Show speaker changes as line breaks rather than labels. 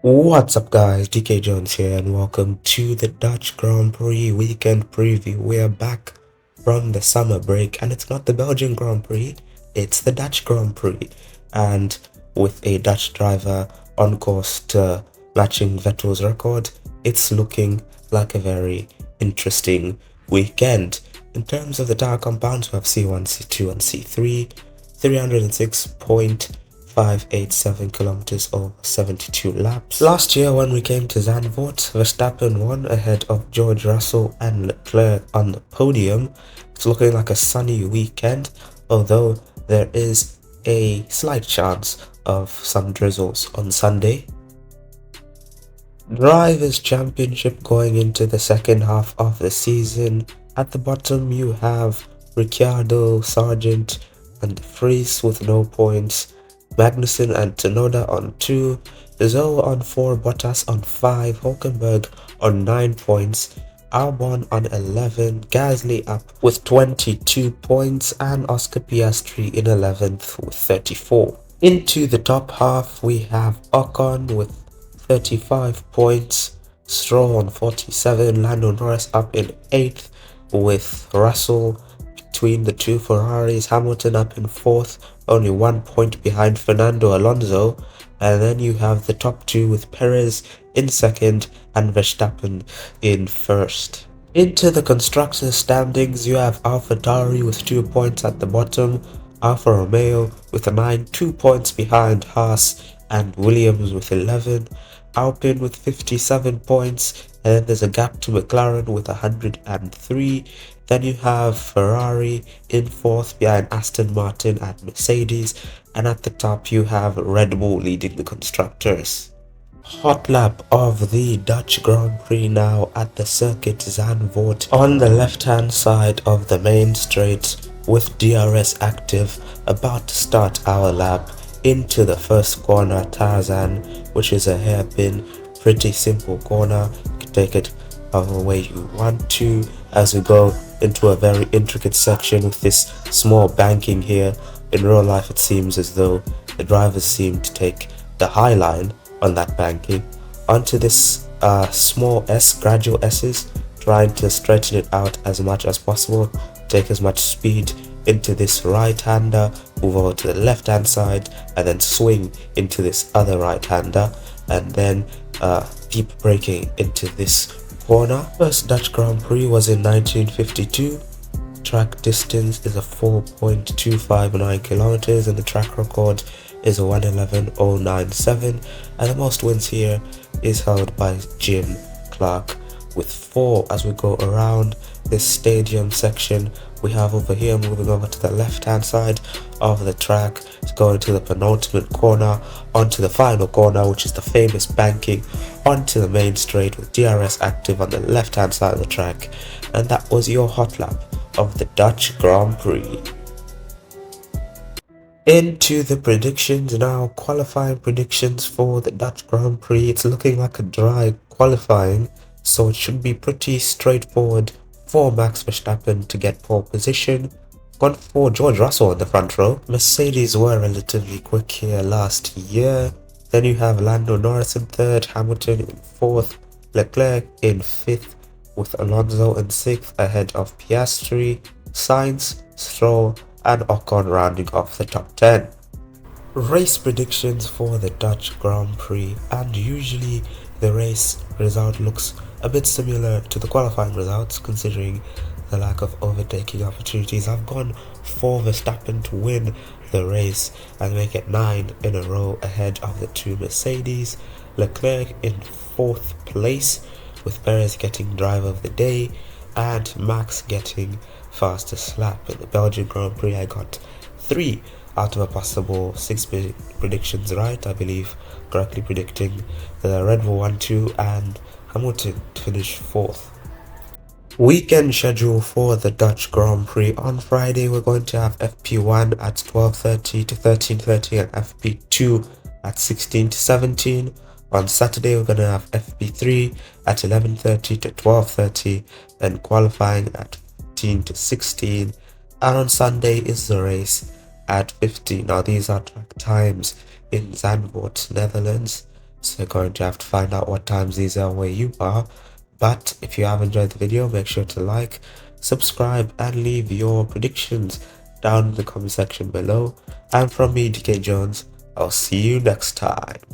What's up guys, DK Jones here and welcome to the Dutch Grand Prix weekend preview. We are back from the summer break and it's not the Belgian Grand Prix, it's the Dutch Grand Prix, and with a Dutch driver on course to matching Vettel's record, it's looking like a very interesting weekend. In terms of the tire compounds, we have C1, C2 and C3, 306.587 kilometers over 72 laps. Last year when we came to Zandvoort, Verstappen won ahead of George Russell and Leclerc on the podium. It's looking like a sunny weekend, although there is a slight chance of some drizzles on Sunday. Drivers' Championship going into the second half of the season. At the bottom you have Ricciardo, Sargent and De Vries with no points, Magnussen and Tsunoda on 2, Zhou on 4, Bottas on 5, Hulkenberg on 9 points, Albon on 11, Gasly up with 22 points and Oscar Piastri in 11th with 34. Into the top half we have Ocon with 35 points, Stroll on 47, Lando Norris up in 8th with Russell between the two Ferraris, Hamilton up in 4th, only 1 point behind Fernando Alonso, and then you have the top two with Perez in 2nd and Verstappen in 1st. Into the constructors standings you have AlphaTauri with 2 points at the bottom, Alfa Romeo with a 9, 2 points behind Haas and Williams with 11, Alpine with 57 points, and then there's a gap to McLaren with 103. Then you have Ferrari in 4th behind Aston Martin and Mercedes, and at the top you have Red Bull leading the constructors. Hot lap of the Dutch Grand Prix now at the circuit Zandvoort on the left hand side of the main straight with DRS active, about to start our lap into the first corner, Tarzan, which is a hairpin, pretty simple corner. You can take it however way you want to as we go into a very intricate section with this small banking here. In real life it seems as though the drivers seem to take the high line on that banking onto this small S, gradual S's, trying to straighten it out as much as possible, take as much speed into this right-hander, move over to the left-hand side and then swing into this other right-hander, and then deep braking into this corner. First Dutch Grand Prix was in 1952. Track distance is a 4.259 kilometers and the track record is a 1:11.097, and the most wins here is held by Jim Clark with 4. As we go around this stadium section, we have over here, moving over to the left hand side of the track to go into the penultimate corner, onto the final corner, which is the famous banking, onto the main straight with DRS active on the left hand side of the track. And that was your hot lap of the Dutch Grand Prix. Into the predictions now, qualifying predictions for the Dutch Grand Prix. It's looking like a dry qualifying, so it should be pretty straightforward for Max Verstappen to get pole position. Gone for George Russell in the front row. Mercedes were relatively quick here last year. Then you have Lando Norris in 3rd, Hamilton in 4th, Leclerc in 5th, with Alonso in 6th ahead of Piastri, Sainz, Stroll and Ocon rounding off the top 10. Race predictions for the Dutch Grand Prix, and usually the race result looks a bit similar to the qualifying results considering the lack of overtaking opportunities. I've gone for Verstappen to win the race and make it 9 in a row ahead of the two Mercedes, Leclerc in 4th place with Perez getting driver of the day and Max getting fastest lap. In the Belgian Grand Prix I got 3 out of a possible 6 predictions right, I believe, correctly predicting the Red Bull 1-2 and Hamilton to finish 4th. Weekend schedule for the Dutch Grand Prix. On Friday we're going to have FP1 at 12:30 to 13:30 and FP2 at 16 to 17. On Saturday we're going to have FP3 at 11:30 to 12:30 and qualifying at 15 to 16, and on Sunday is the race at 15. Now these are track times in Zandvoort, Netherlands, So you're going to have to find out what times these are where you are. But if you have enjoyed the video, make sure to like, subscribe and leave your predictions down in the comment section below. And from me, DK Jones, I'll see you next time.